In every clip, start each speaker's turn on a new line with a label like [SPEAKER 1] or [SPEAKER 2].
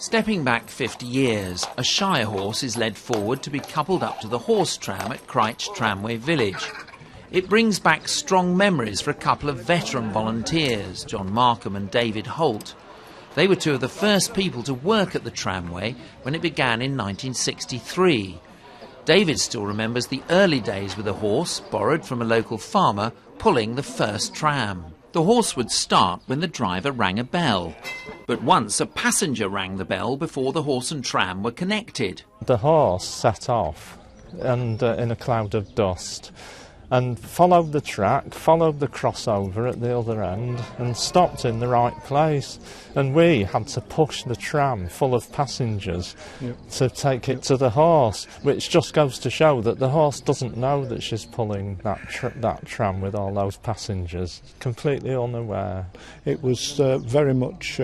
[SPEAKER 1] Stepping back 50 years, a shire horse is led forward to be coupled up to the horse tram at Crich tramway village. It brings back strong memories for a couple of veteran volunteers, John Markham and David Holt. They were two of the first people to work at the tramway when it began in 1963. David still remembers the early days with a horse, borrowed from a local farmer, pulling the first tram. The horse would start when the driver rang a bell. But once a passenger rang the bell before the horse and tram were connected.
[SPEAKER 2] The horse set off and in a cloud of dust and followed the track, followed the crossover at the other end and stopped in the right place. And we had to push the tram full of passengers to take it to the horse, which just goes to show that the horse doesn't know that she's pulling that tram with all those passengers, completely unaware.
[SPEAKER 3] It was very much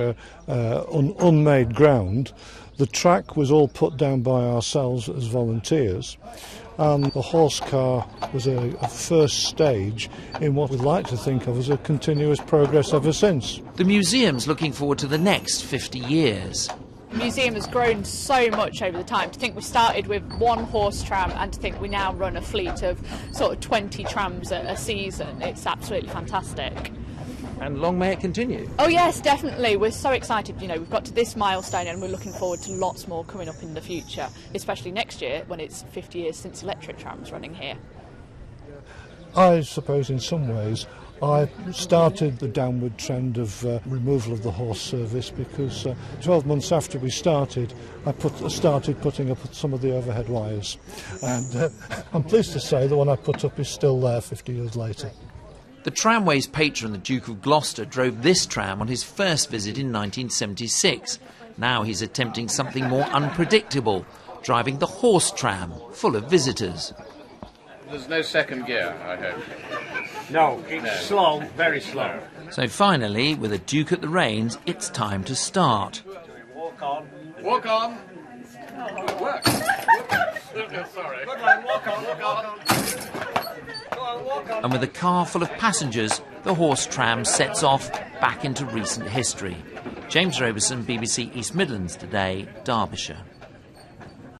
[SPEAKER 3] unmade ground. The track was all put down by ourselves as volunteers, and the horse car was a first stage in what we'd like to think of as a continuous progress ever since.
[SPEAKER 1] The museum's looking forward to the next 50 years.
[SPEAKER 4] The museum has grown so much over the time. To think we started with one horse tram and to think we now run a fleet of sort of 20 trams a season, it's absolutely fantastic.
[SPEAKER 1] And long may it continue.
[SPEAKER 4] Oh yes, definitely. We're so excited. You know, we've got to this milestone and we're looking forward to lots more coming up in the future, especially next year when it's 50 years since electric trams running here.
[SPEAKER 3] I suppose in some ways I started the downward trend of removal of the horse service because 12 months after we started, I started putting up some of the overhead wires. And I'm pleased to say the one I put up is still there 50 years later.
[SPEAKER 1] The tramway's patron, the Duke of Gloucester, drove this tram on his first visit in 1976. Now he's attempting something more unpredictable, driving the horse tram full of visitors.
[SPEAKER 5] There's no second gear, I hope.
[SPEAKER 6] No, it's slow, very slow.
[SPEAKER 1] So finally, with a Duke at the reins, it's time to start.
[SPEAKER 6] Walk on.
[SPEAKER 5] Walk on. Good work. Sorry.
[SPEAKER 6] Good one, walk on, walk on.
[SPEAKER 1] And with a car full of passengers, the horse tram sets off back into recent history. James Roberson, BBC East Midlands Today, Derbyshire.